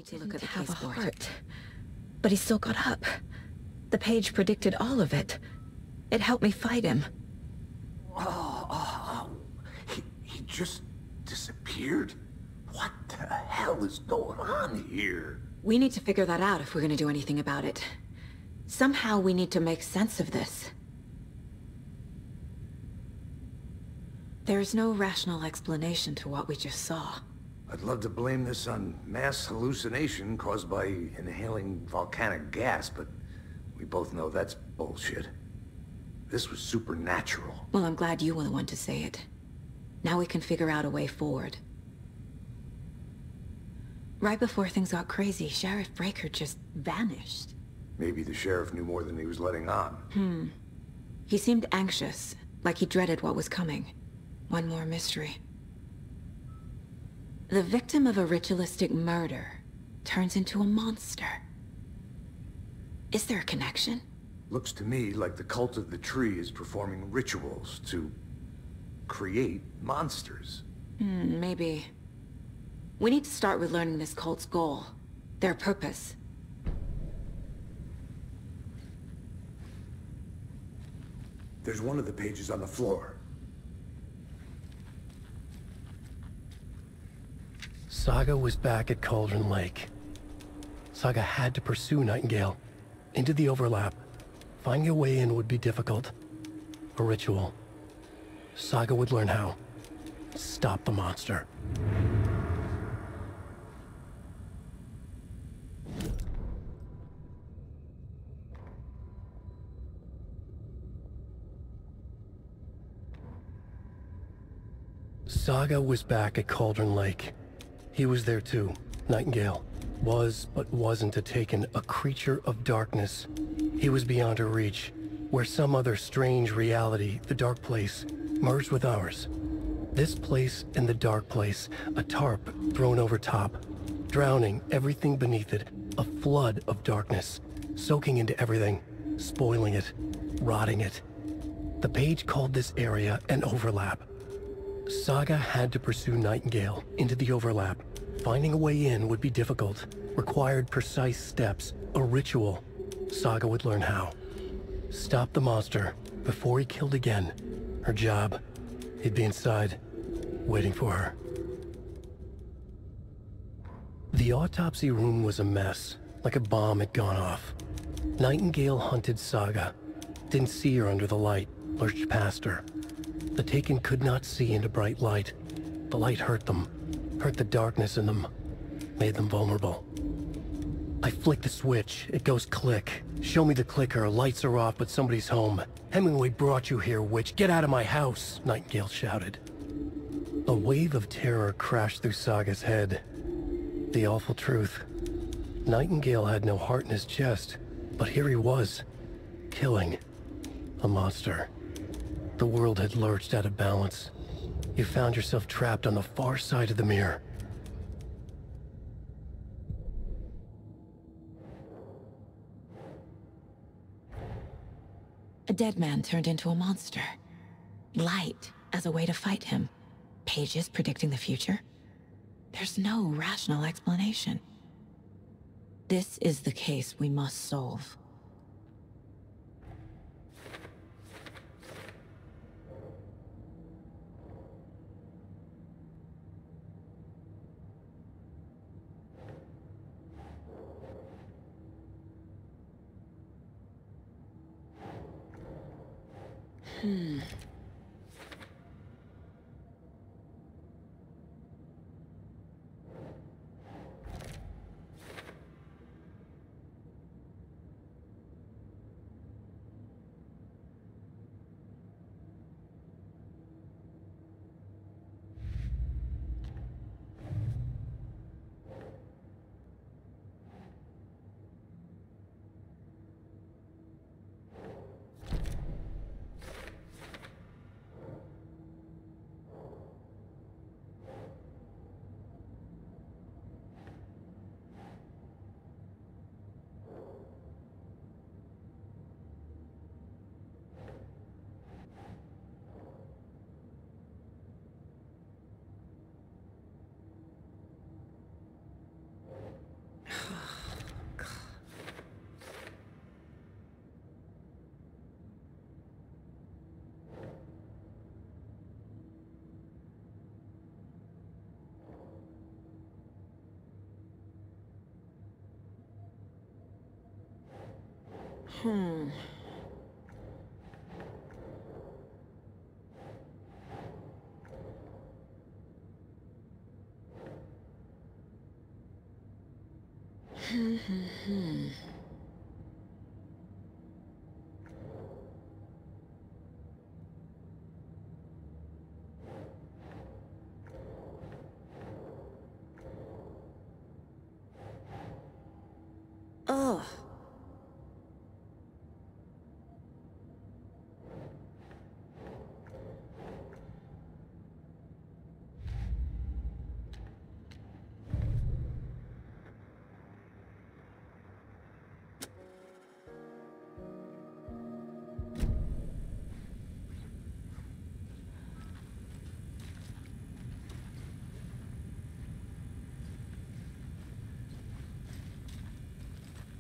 need to look at the Have a caseboard. heart, but he still got up. The page predicted all of it. It helped me fight him. He just disappeared? What the hell is going on here? We need to figure that out if we're gonna do anything about it. Somehow we need to make sense of this. There's no rational explanation to what we just saw. I'd love to blame this on mass hallucination caused by inhaling volcanic gas, but we both know that's bullshit. This was supernatural. Well, I'm glad you were the one to say it. Now we can figure out a way forward. Right before things got crazy, Sheriff Breaker just vanished. Maybe the sheriff knew more than he was letting on. He seemed anxious, like he dreaded what was coming. One more mystery. The victim of a ritualistic murder turns into a monster. Is there a connection? Looks to me like the cult of the tree is performing rituals to create monsters. Maybe. We need to start with learning this cult's goal, their purpose. There's one of the pages on the floor. Saga was back at Cauldron Lake. Saga had to pursue Nightingale into the overlap. Finding a way in would be difficult. A ritual. Saga would learn how. Stop the monster. Saga was back at Cauldron Lake. He was there too. Nightingale was, but wasn't a Taken, a creature of darkness. He was beyond her reach, where some other strange reality, the dark place, merged with ours. This place and the dark place, a tarp thrown over top, drowning everything beneath it, a flood of darkness, soaking into everything, spoiling it, rotting it. The page called this area an overlap. Saga had to pursue Nightingale into the overlap. Finding a way in would be difficult, required precise steps, a ritual. Saga would learn how. Stop the monster before he killed again. Her job. He'd be inside, waiting for her. The autopsy room was a mess, like a bomb had gone off. Nightingale hunted Saga. Didn't see her under the light, lurched past her. The Taken could not see into bright light. The light hurt them, hurt the darkness in them, made them vulnerable. I flick the switch, it goes click. Show me the clicker, lights are off, but somebody's home. Hemingway brought you here, witch. Get out of my house, Nightingale shouted. A wave of terror crashed through Saga's head. The awful truth. Nightingale had no heart in his chest, but here he was, killing a monster. The world had lurched out of balance. You found yourself trapped on the far side of the mirror. A dead man turned into a monster. Light as a way to fight him. Pages predicting the future. There's no rational explanation. This is the case we must solve. Ugh.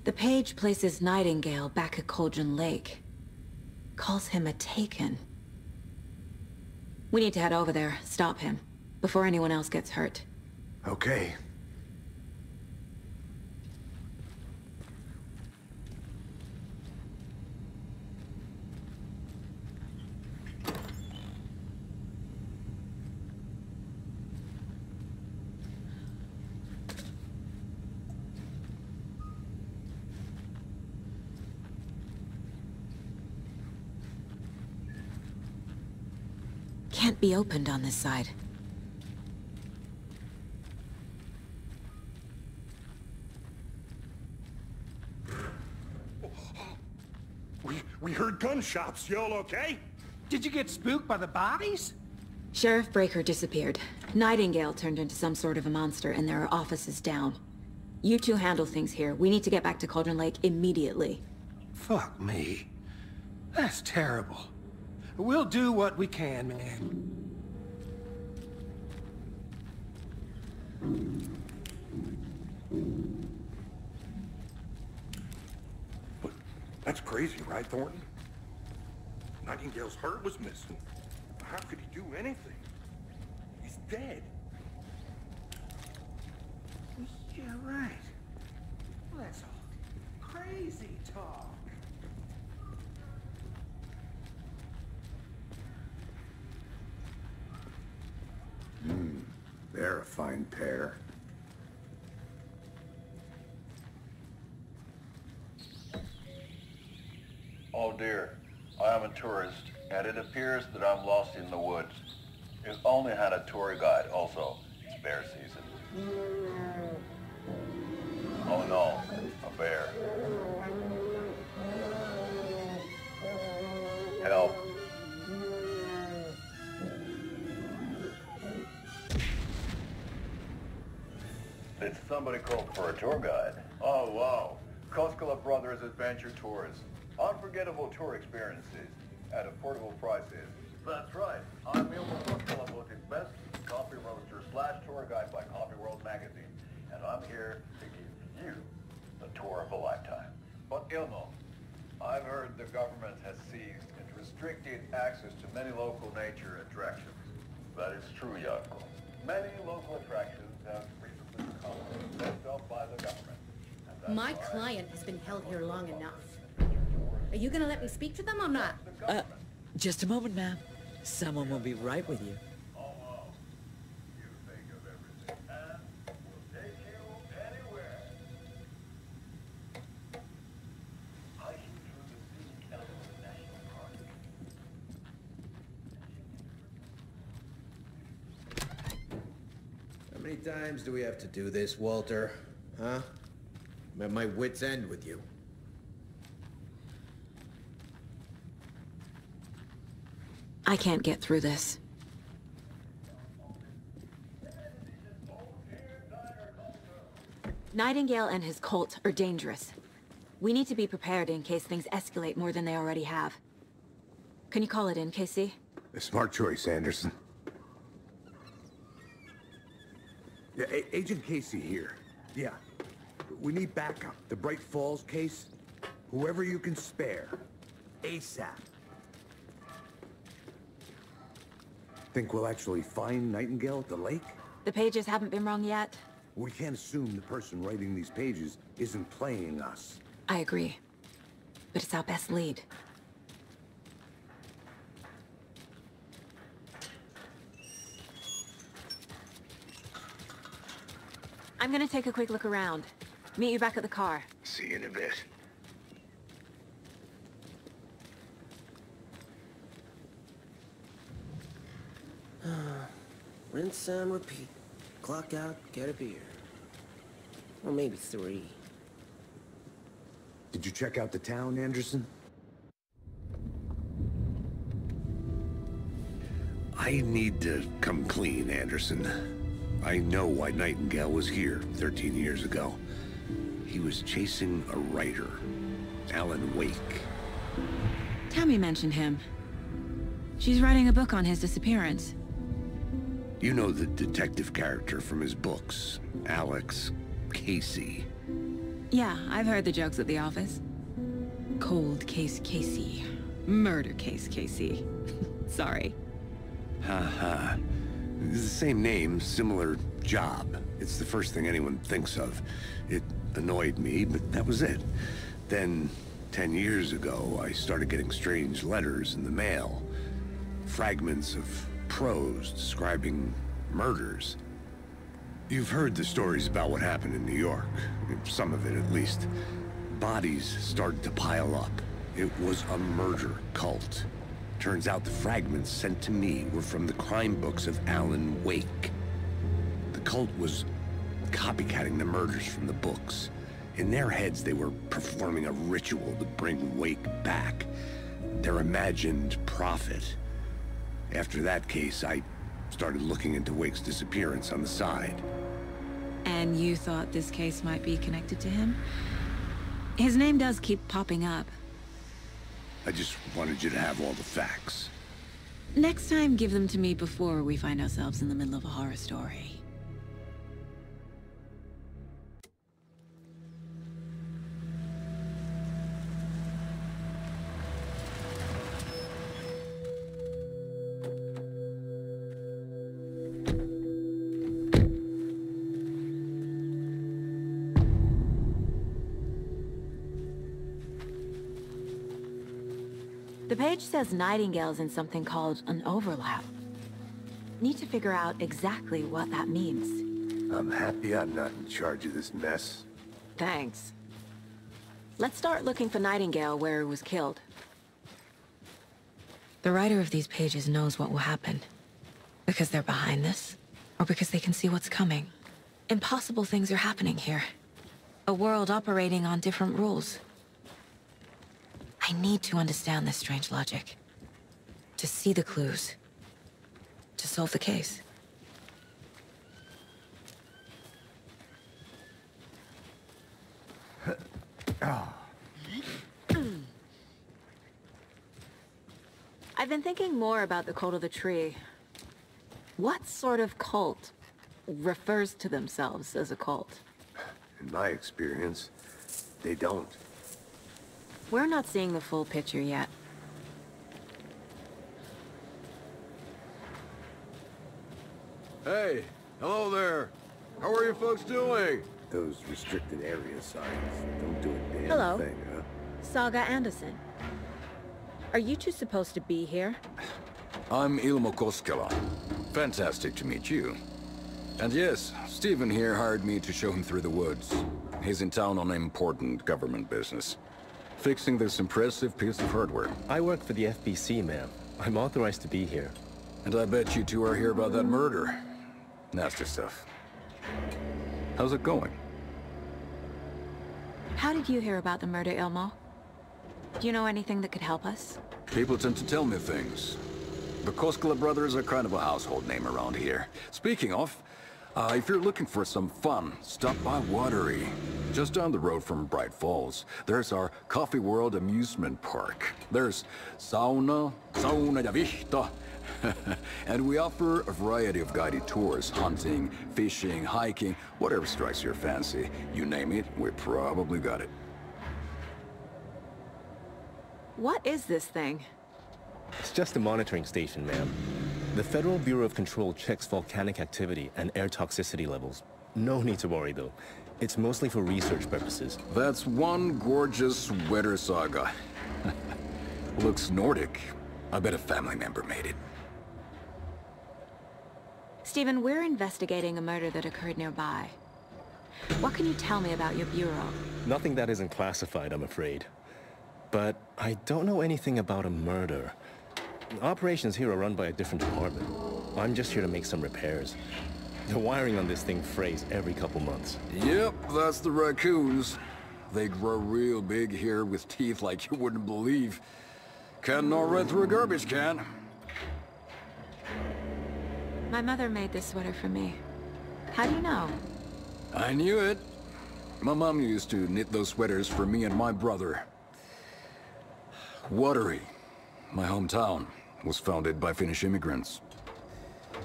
The page places Nightingale back at Cauldron Lake. Calls him a Taken. We need to head over there, stop him, before anyone else gets hurt. Okay. Can't be opened on this side. We heard gunshots. You all okay? Did you get spooked by the bodies? Sheriff Breaker disappeared. Nightingale turned into some sort of a monster, and there are offices down. You two handle things here. We need to get back to Cauldron Lake immediately. Fuck me. That's terrible. We'll do what we can, man. But that's crazy, right, Thornton? Nightingale's heart was missing. How could he do anything? He's dead. Yeah, right. Well, that's all crazy talk. They're a fine pair. Oh dear, I am a tourist, and it appears that I'm lost in the woods. I've only had a tour guide, also. It's bear season. Oh no, a bear. Help. Did somebody call for a tour guide? Oh wow, Koskela Brothers Adventure Tours. Unforgettable tour experiences at affordable prices. That's right. I'm Ilmo Koskela, voted best coffee roaster / tour guide by Coffee World magazine. And I'm here to give you the tour of a lifetime. But Ilmo, I've heard the government has seized and restricted access to many local nature attractions. That is true, Jaakko. Many local attractions have recently become left up by the government. And that's My why client has been held here long enough. Are you gonna let me speak to them or not? Just a moment, ma'am. Someone will be right with you. Oh, wow. You think of everything, and we'll take you anywhere. Hiking through the scenic Elbow National Park. How many times do we have to do this, Walter? Huh? I'm at my wit's end with you. I can't get through this. Nightingale and his cult are dangerous. We need to be prepared in case things escalate more than they already have. Can you call it in, KC? A smart choice, Anderson. Yeah, Agent Casey here. Yeah. We need backup. The Bright Falls case. Whoever you can spare. ASAP. Think we'll actually find Nightingale at the lake? The pages haven't been wrong yet. We can't assume the person writing these pages isn't playing us. I agree. but it's our best lead. I'm gonna take a quick look around. Meet you back at the car. See you in a bit. Rinse and repeat. Clock out, get a beer. Or maybe 3. Did you check out the town, Anderson? I need to come clean, Anderson. I know why Nightingale was here 13 years ago. He was chasing a writer, Alan Wake. Tammy mentioned him. She's writing a book on his disappearance. You know the detective character from his books, Alex Casey. Yeah, I've heard the jokes at the office. Cold case Casey. Murder case Casey. Sorry. Haha. The same name, similar job. It's the first thing anyone thinks of. It annoyed me, but that was it. Then, 10 years ago, I started getting strange letters in the mail. Fragments of prose describing murders. You've heard the stories about what happened in New York. Some of it, at least. Bodies started to pile up. It was a murder cult. Turns out the fragments sent to me were from the crime books of Alan Wake. The cult was copycatting the murders from the books. In their heads, they were performing a ritual to bring Wake back. Their imagined prophet. After that case, I started looking into Wake's disappearance on the side. And you thought this case might be connected to him? His name does keep popping up. I just wanted you to have all the facts. Next time, give them to me before we find ourselves in the middle of a horror story. The page says Nightingale's in something called an overlap. Need to figure out exactly what that means. I'm happy I'm not in charge of this mess. Thanks. Let's start looking for Nightingale where he was killed. The writer of these pages knows what will happen. Because they're behind this, or because they can see what's coming. Impossible things are happening here. A world operating on different rules. I need to understand this strange logic. To see the clues. To solve the case. I've been thinking more about the cult of the tree. What sort of cult refers to themselves as a cult? In my experience, they don't. We're not seeing the full picture yet. Hey, hello there. How are you folks doing? Those restricted area signs don't do a damn Hello. thing, huh? Saga Anderson. Are you two supposed to be here? I'm Ilmo Koskela. Fantastic to meet you. And yes, Stephen here hired me to show him through the woods. He's in town on important government business. Fixing this impressive piece of hardware. I work for the FBC, ma'am. I'm authorized to be here. And I bet you two are here about that murder. Nasty stuff. How's it going? How did you hear about the murder, Ilmo? Do you know anything that could help us? People tend to tell me things. The Koskela brothers are kind of a household name around here. Speaking of, if you're looking for some fun, stop by Watery. Just down the road from Bright Falls, there's our Coffee World amusement park. There's sauna ja vihta. And we offer a variety of guided tours, hunting, fishing, hiking, whatever strikes your fancy. You name it, we probably got it. What is this thing? It's just a monitoring station, ma'am. The Federal Bureau of Control checks volcanic activity and air toxicity levels. No need to worry, though. It's mostly for research purposes. That's one gorgeous sweater saga. Looks Nordic. I bet a family member made it. Stephen, we're investigating a murder that occurred nearby. What can you tell me about your bureau? Nothing that isn't classified, I'm afraid. But I don't know anything about a murder. Operations here are run by a different department. I'm just here to make some repairs. The wiring on this thing frays every couple months. Yep, that's the raccoons. They grow real big here with teeth like you wouldn't believe. Can't gnaw right through a garbage can. My mother made this sweater for me. How do you know? I knew it. My mom used to knit those sweaters for me and my brother. Watery, my hometown, was founded by Finnish immigrants.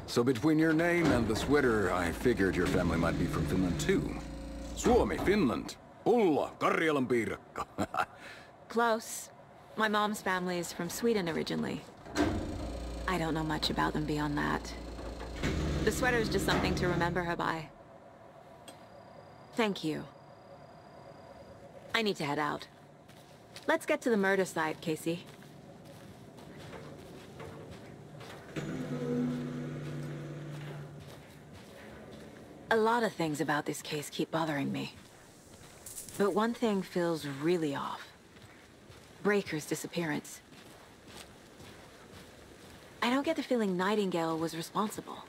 So between your name and the sweater, I figured your family might be from Finland too. Suomi, Finland. Ulla, Karjalan piirakka. Close. My mom's family is from Sweden originally. I don't know much about them beyond that. The sweater is just something to remember her by. Thank you. I need to head out. Let's get to the murder site, Casey. A lot of things about this case keep bothering me. But one thing feels really off. Breaker's disappearance. I don't get the feeling Nightingale was responsible.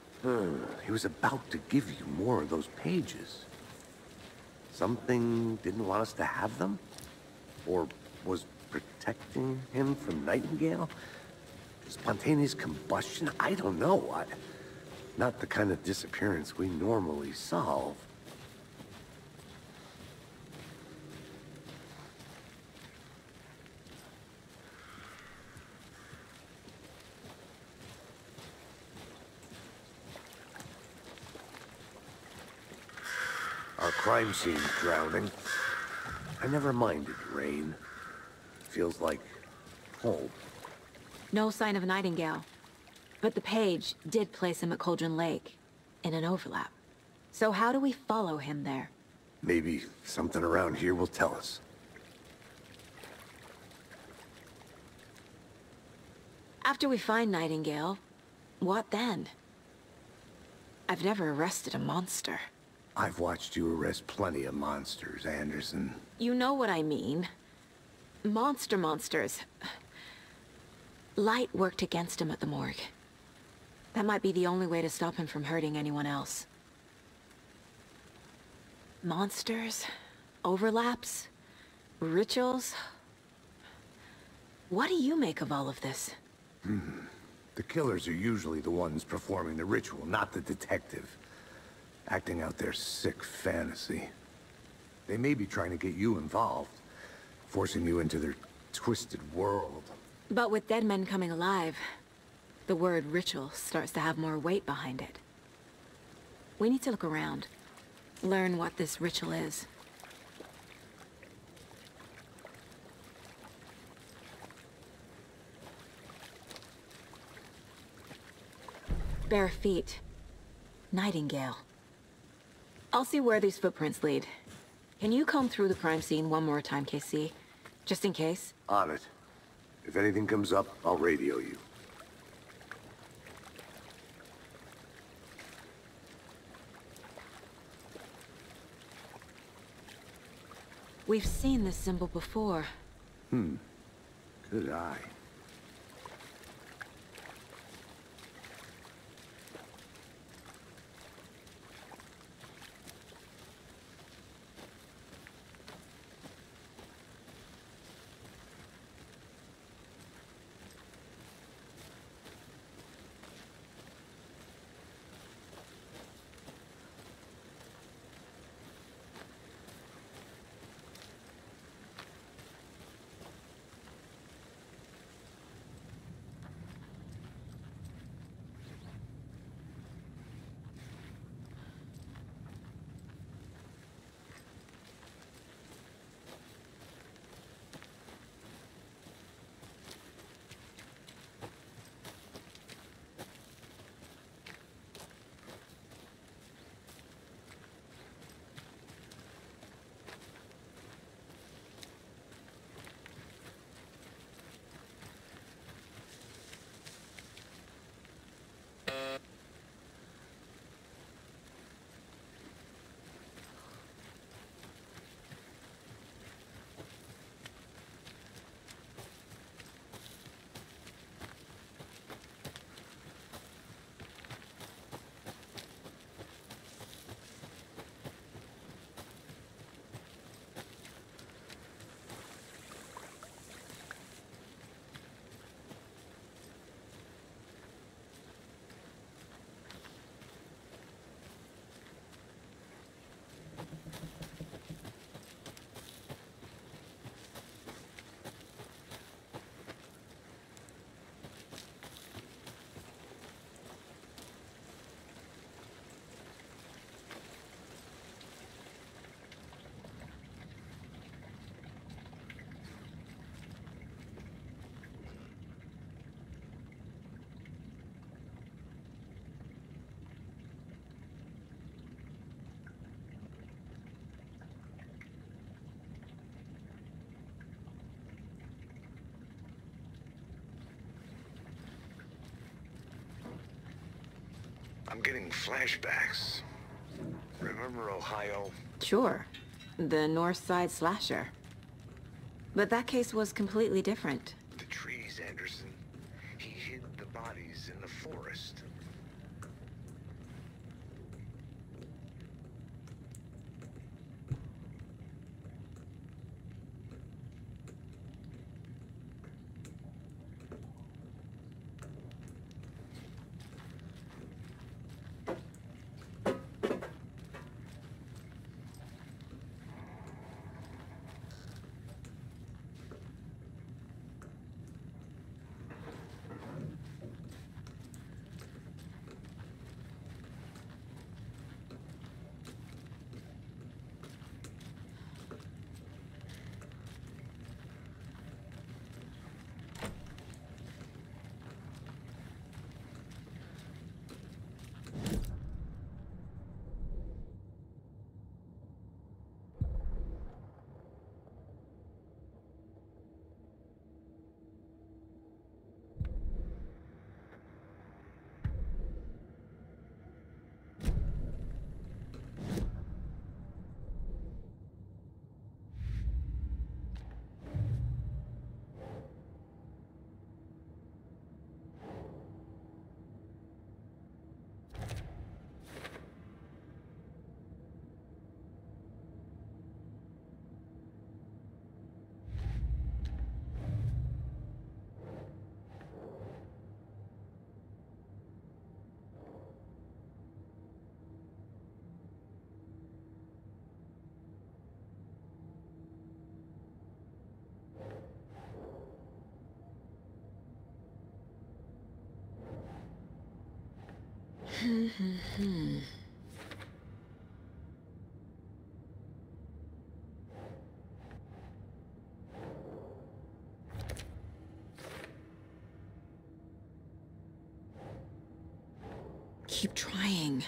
He was about to give you more of those pages. Something didn't want us to have them? Or was protecting him from Nightingale? Spontaneous combustion? I don't know. Not the kind of disappearance we normally solve. Our crime scene's drowning. I never minded rain. Feels like home. No sign of Nightingale. But the page did place him at Cauldron Lake, in an overlap. So how do we follow him there? Maybe something around here will tell us. After we find Nightingale, what then? I've never arrested a monster. I've watched you arrest plenty of monsters, Anderson. You know what I mean. Monsters. Light worked against him at the morgue. That might be the only way to stop him from hurting anyone else. Monsters? Overlaps? Rituals? What do you make of all of this? The killers are usually the ones performing the ritual, not the detective. Acting out their sick fantasy. They may be trying to get you involved, forcing you into their twisted world. But with dead men coming alive, the word ritual starts to have more weight behind it. We need to look around, learn what this ritual is. Bare feet. Nightingale. I'll see where these footprints lead. Can you comb through the crime scene one more time, KC? Just in case? On it. If anything comes up, I'll radio you. We've seen this symbol before. Good eye. getting flashbacks. Remember Ohio? Sure. The North Side slasher. But that case was completely different. The trees, Anderson. He hid the bodies in the forest. Keep trying.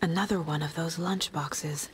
Another one of those lunch boxes.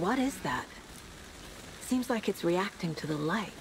What is that? Seems like it's reacting to the light.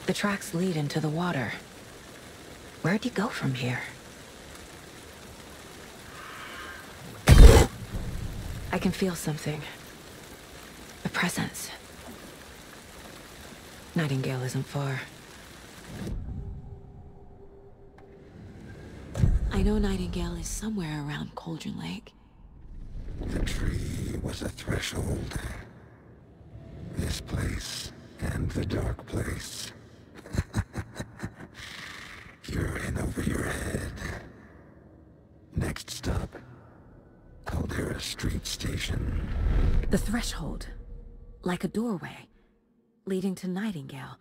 The tracks lead into the water. Where'd he go from here? I can feel something. A presence. Nightingale isn't far. I know Nightingale is somewhere around Cauldron Lake. The tree was a threshold. This place and the dark place. You're in over your head. Next stop, Caldera Street Station. The threshold. Like a doorway. Leading to Nightingale.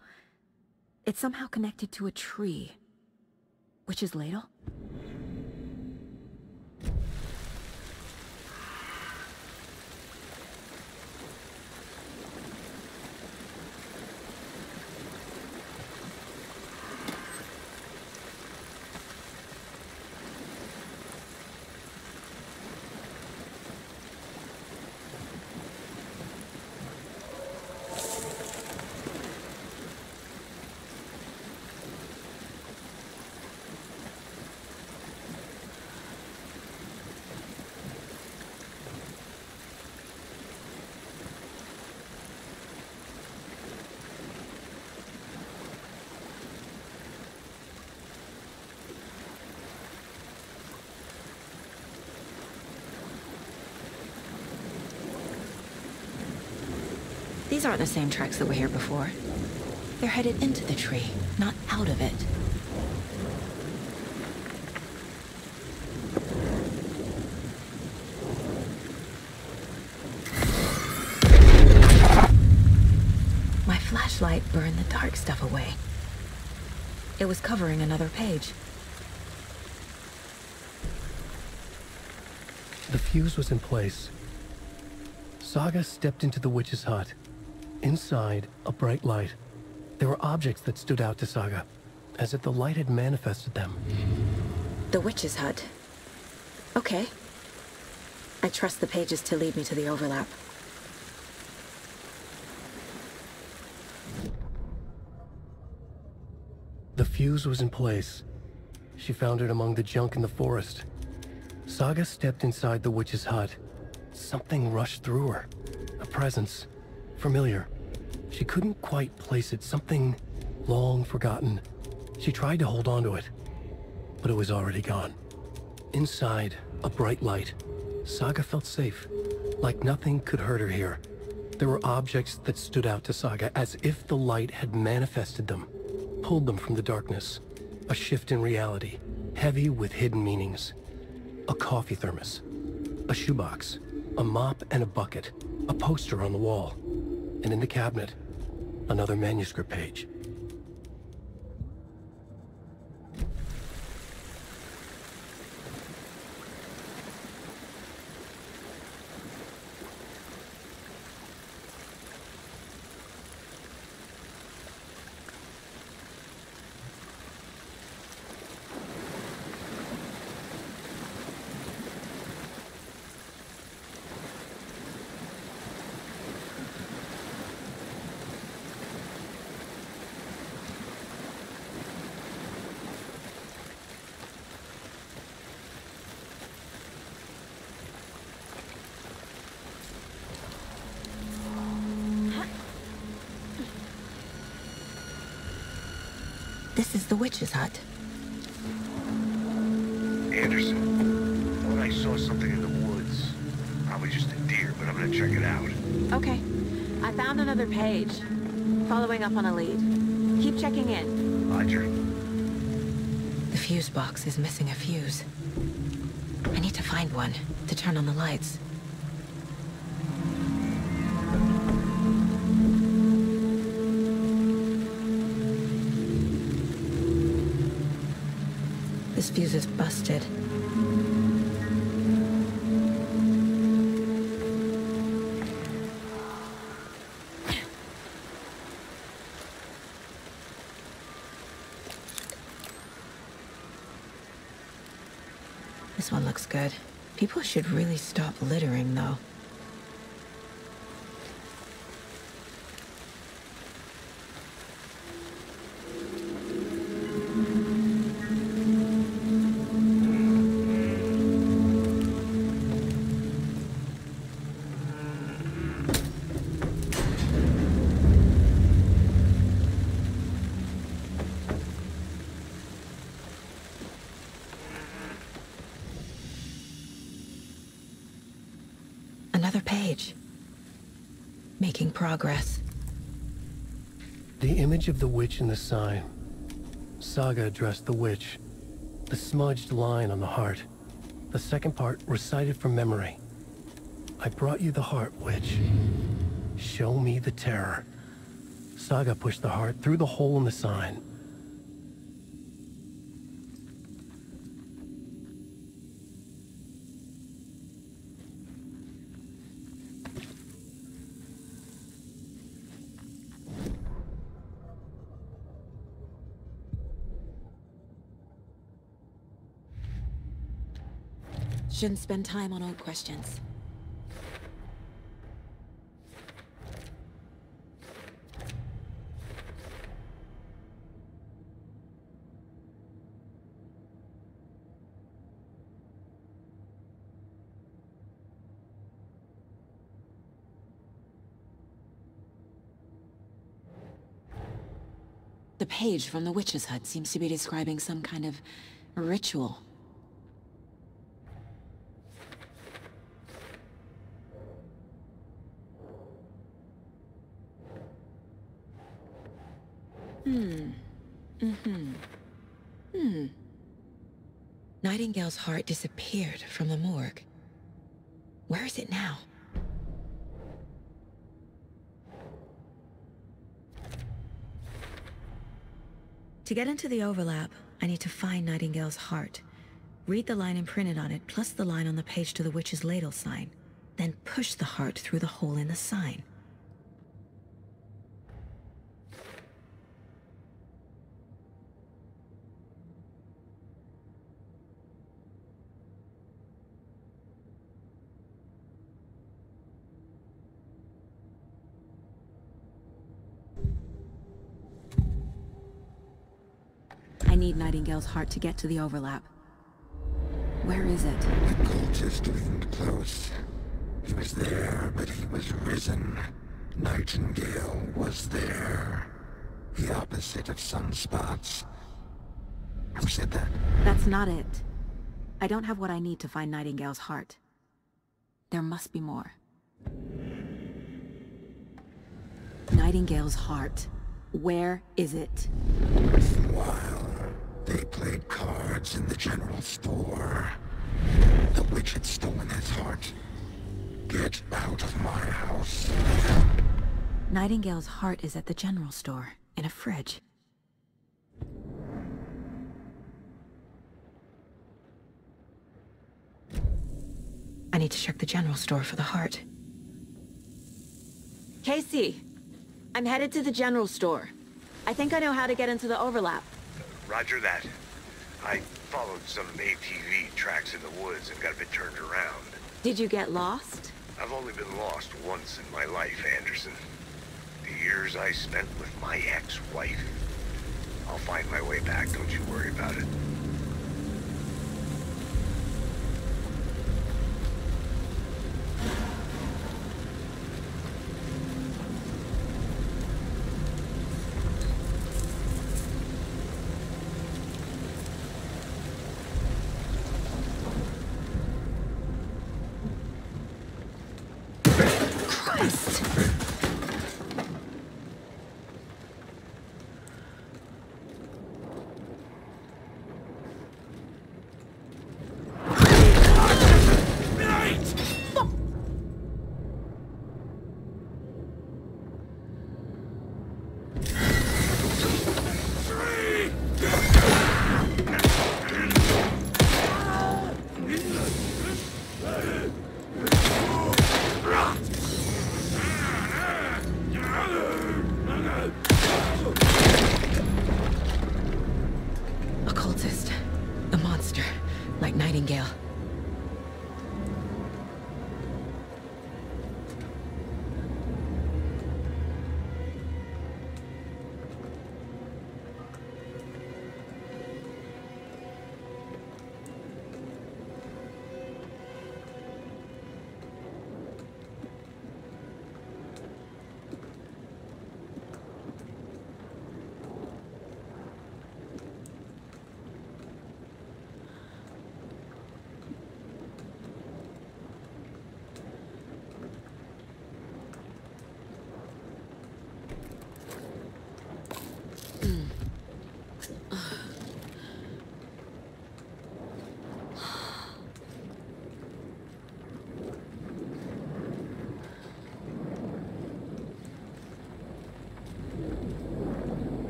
It's somehow connected to a tree. Witch's Ladle? These aren't the same tracks that were here before. They're headed into the tree, not out of it. My flashlight burned the dark stuff away. It was covering another page. The fuse was in place. Saga stepped into the witch's hut. Inside, a bright light. There were objects that stood out to Saga, as if the light had manifested them. The witch's hut. Okay. I trust the pages to lead me to the overlap. The fuse was in place. She found it among the junk in the forest. Saga stepped inside the witch's hut. Something rushed through her. A presence. Familiar. She couldn't quite place it. Something long forgotten. She tried to hold on to it, but it was already gone. Inside, a bright light. Saga felt safe. Like nothing could hurt her here. There were objects that stood out to Saga as if the light had manifested them, pulled them from the darkness. A shift in reality, heavy with hidden meanings. A coffee thermos. A shoebox. A mop and a bucket. A poster on the wall. And in the cabinet, another manuscript page. the witch's hut. Anderson, I thought I saw something in the woods. Probably just a deer, but I'm gonna check it out. Okay. I found another page. Following up on a lead. Keep checking in. Roger. The fuse box is missing a fuse. I need to find one to turn on the lights. This fuse is busted. This one looks good. People should really stop littering, though. Another page. Making progress. The image of the witch in the sign. Saga addressed the witch. The smudged line on the heart. The second part recited from memory. I brought you the heart, witch. Show me the terror. Saga pushed the heart through the hole in the sign. Shouldn't spend time on old questions. The page from the witch's hut seems to be describing some kind of ritual. Nightingale's heart disappeared from the morgue. Where is it now? To get into the overlap, I need to find Nightingale's heart. Read the line imprinted on it, plus the line on the page to the witch's ladle sign. Then push the heart through the hole in the sign. I need Nightingale's heart to get to the overlap. Where is it? The cultist leaned close. He was there, but he was risen. Nightingale was there. The opposite of sunspots. Who said that? That's not it. I don't have what I need to find Nightingale's heart. There must be more. Nightingale's heart. Where is it? While they played cards in the general store, the witch had stolen his heart. Get out of my house. Nightingale's heart is at the general store, in a fridge. I need to check the general store for the heart. Casey, I'm headed to the general store. I think I know how to get into the overlap. Roger that. I followed some ATV tracks in the woods and got a bit turned around. Did you get lost? I've only been lost once in my life, Anderson. The years I spent with my ex-wife. I'll find my way back, don't you worry about it. like Nightingale.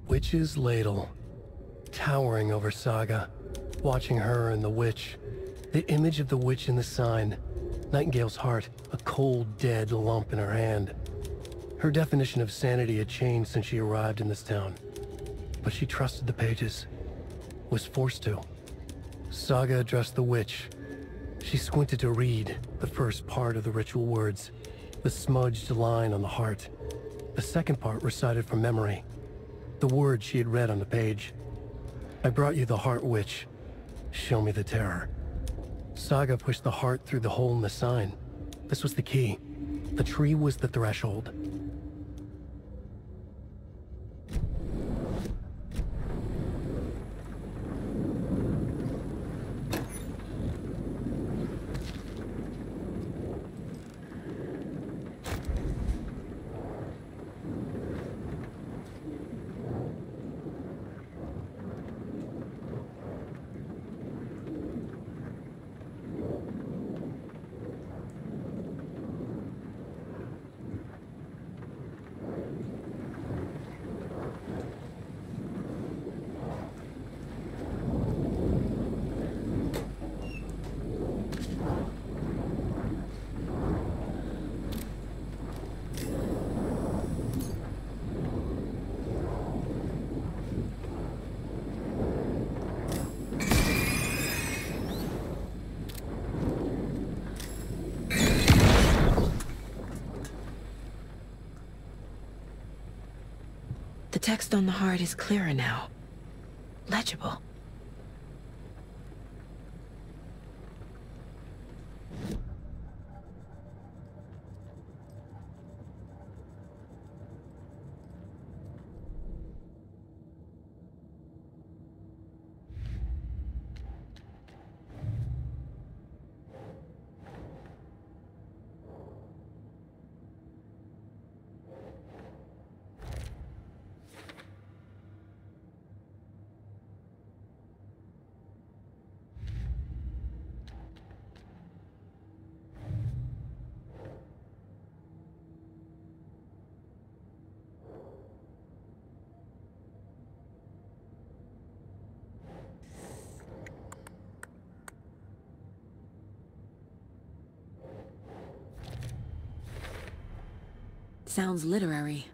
Witch's ladle, towering over Saga, watching her and the witch. The image of the witch in the sign, Nightingale's heart, a cold, dead lump in her hand. Her definition of sanity had changed since she arrived in this town. But she trusted the pages, was forced to. Saga addressed the witch. She squinted to read the first part of the ritual words, the smudged line on the heart. The second part recited from memory, the words she had read on the page. I brought you the heart, witch. Show me the terror. Saga pushed the heart through the hole in the sign. This was the key. The tree was the threshold. The text on the heart is clearer now. Legible. Sounds literary,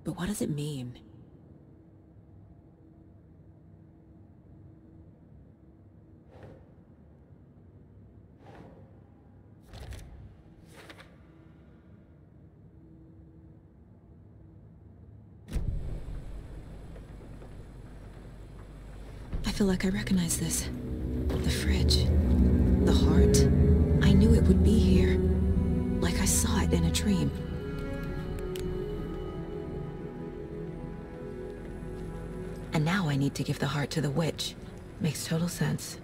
but what does it mean? I feel like I recognize this. The fridge. The heart. I knew it would be here. Like I saw it in a dream. And now I need to give the heart to the witch. Makes total sense.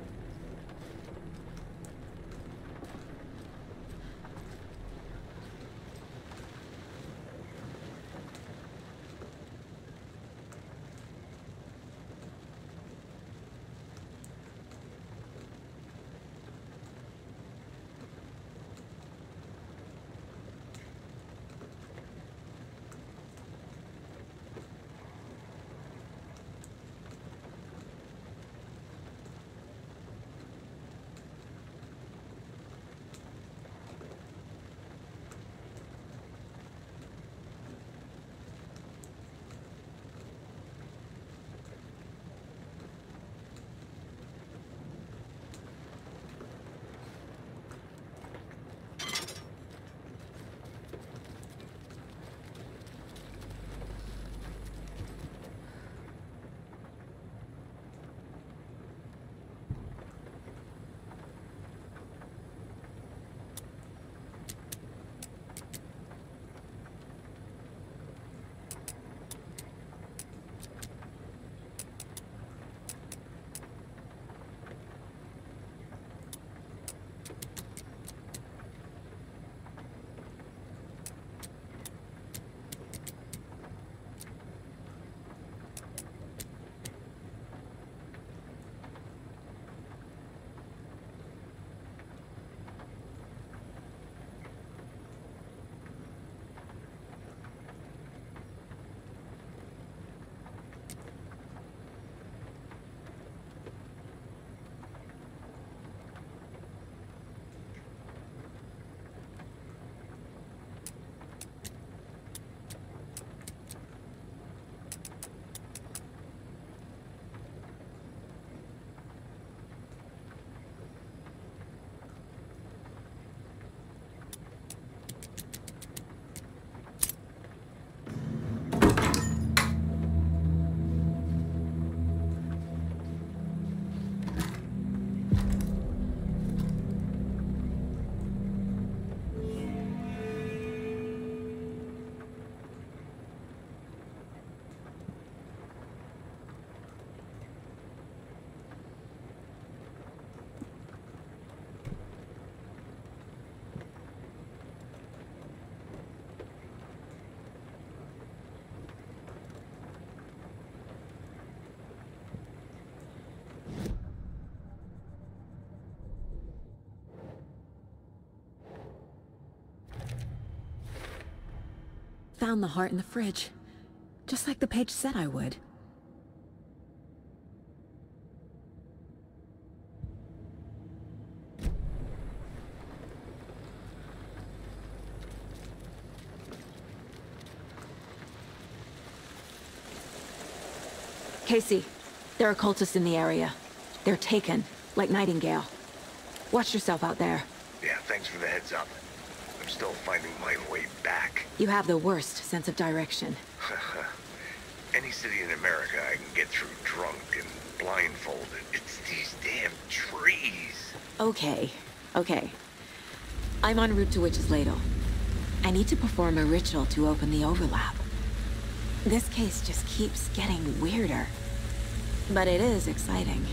found the heart in the fridge. Just like the page said I would. Casey, there are cultists in the area. They're taken, like Nightingale. Watch yourself out there. Yeah, thanks for the heads up. I'm still finding my way back. You have the worst sense of direction. Any city in America I can get through drunk and blindfolded. It's these damn trees. Okay. I'm en route to Witch's Ladle. I need to perform a ritual to open the overlap. This case just keeps getting weirder. But it is exciting.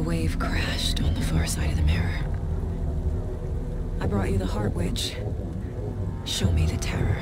Wave crashed on the far side of the mirror. I brought you the Heart Witch. Show me the terror.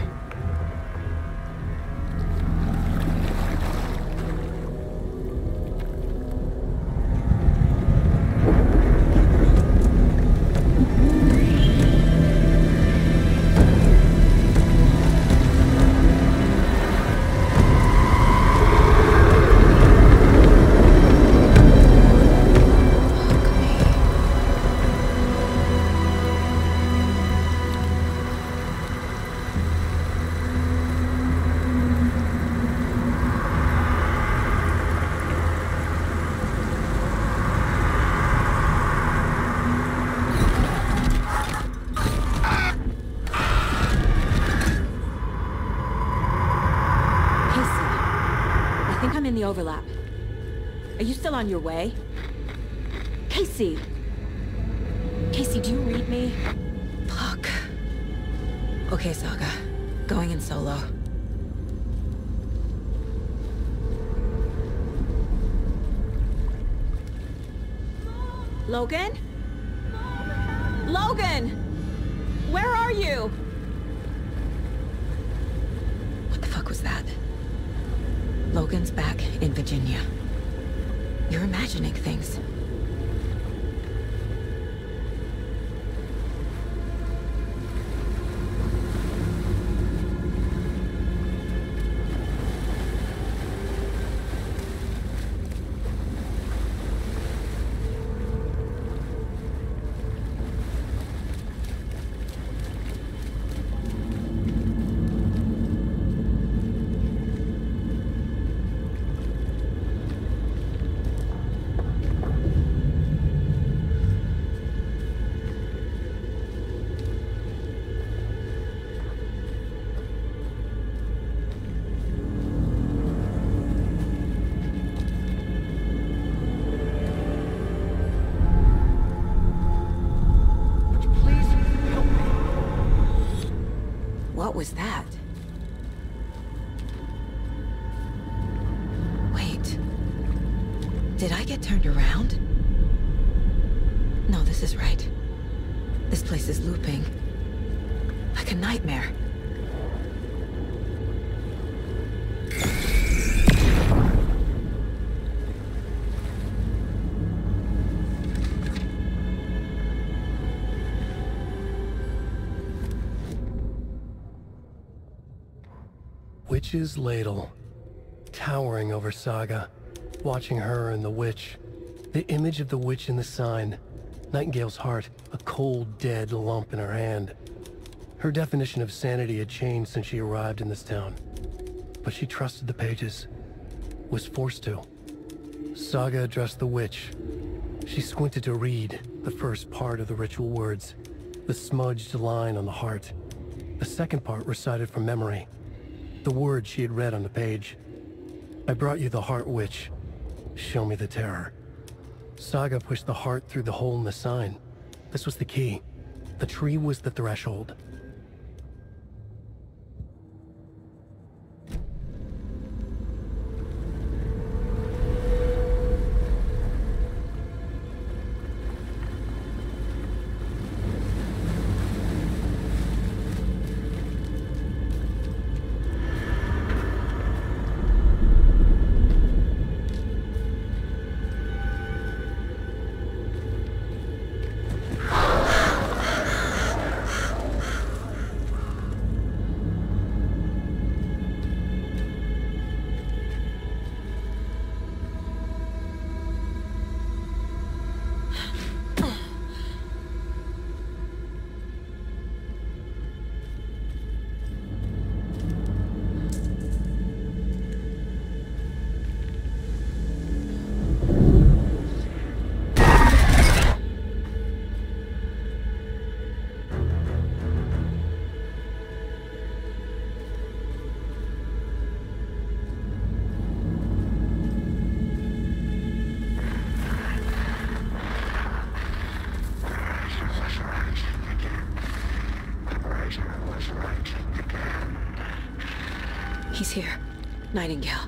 In the overlap. Are you still on your way? Casey! Casey, do you read me? Fuck. Okay, Saga. Going in solo. Logan? Logan! Where are you? What the fuck was that? Logan's back in Virginia. You're imagining things. What was that? Wait. Did I get turned around? No, this is right. This place is looping. Like a nightmare. Witch's ladle, towering over Saga, watching her and the witch. The image of the witch in the sign, Nightingale's heart, a cold, dead lump in her hand. Her definition of sanity had changed since she arrived in this town. But she trusted the pages, was forced to. Saga addressed the witch. She squinted to read the first part of the ritual words, the smudged line on the heart. The second part recited from memory. The words she had read on the page. I brought you the heart, witch. Show me the terror. Saga pushed the heart through the hole in the sign. This was the key. The tree was the threshold. He's here. Nightingale.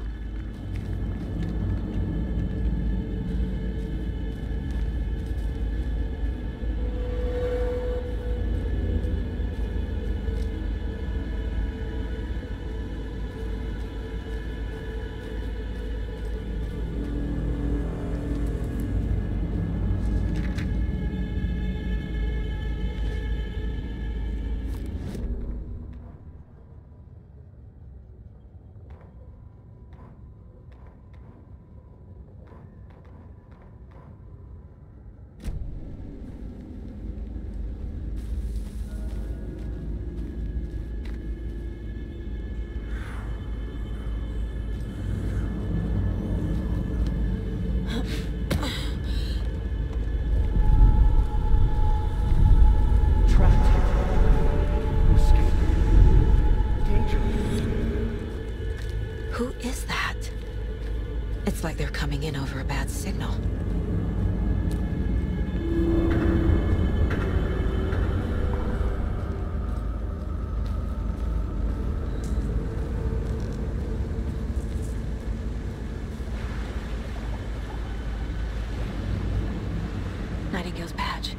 Who is that? It's like they're coming in over a bad signal. Nightingale's badge.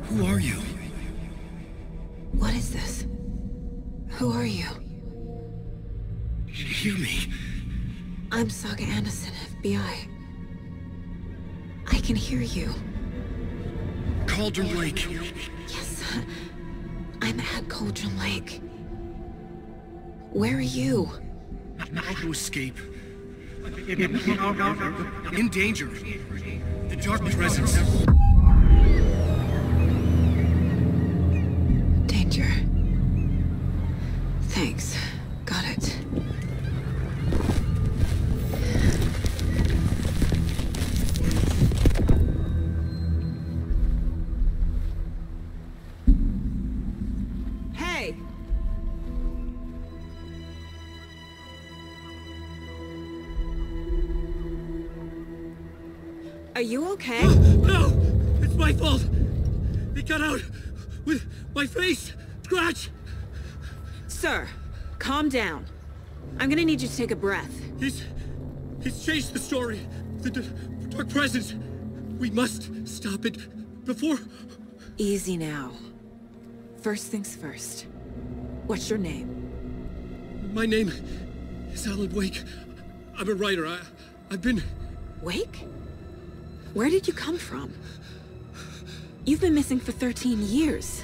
Who are you? What is this? Who are you? Hear me. I'm Saga Anderson, FBI. I can hear you. Cauldron Lake. Yes, I'm at Cauldron Lake. Where are you? How to escape. In danger. The dark presence. Danger. Thanks. Got it. Hey! Are you okay? No! It's my fault! It got out with my face! Scratch! Sir, calm down. I'm gonna need you to take a breath. He's changed the story. The dark presence. We must stop it before... Easy now. First things first. What's your name? My name is Alan Wake. I'm a writer. I've been... Wake? Where did you come from? You've been missing for 13 years.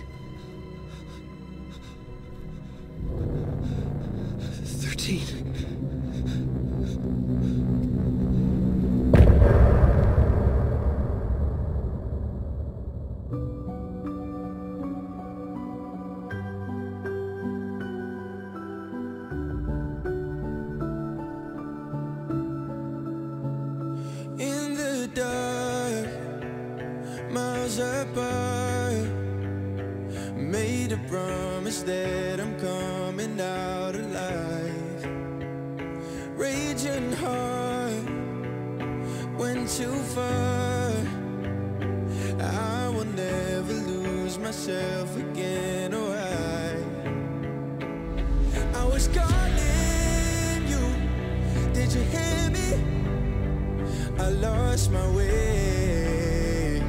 13. In the dark, miles apart, made a promise that I'm coming out alive. Raging heart, went too far. I will never lose myself again, or I was calling you, did you hear me? I lost my way,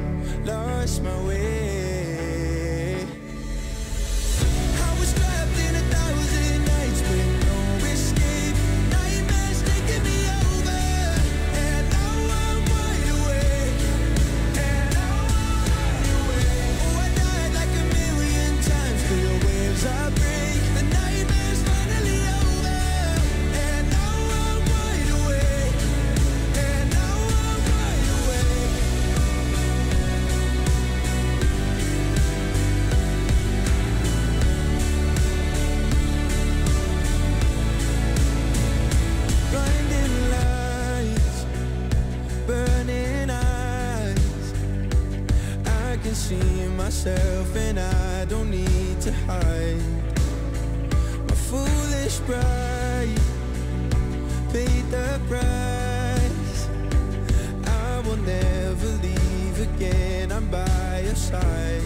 lost my way. I was trapped in 1,000 nights with no escape. Nightmares taking me over, and now I'm wide awake. And now I'm wide awake. Oh, I died like 1,000,000 times for your waves I break. The nightmare's finally over, and now I'm wide awake. And now I'm wide awake. Blinding lights, burning eyes. I can see myself and I don't need to hide. My foolish pride paid the price. I will never leave again, I'm by your side.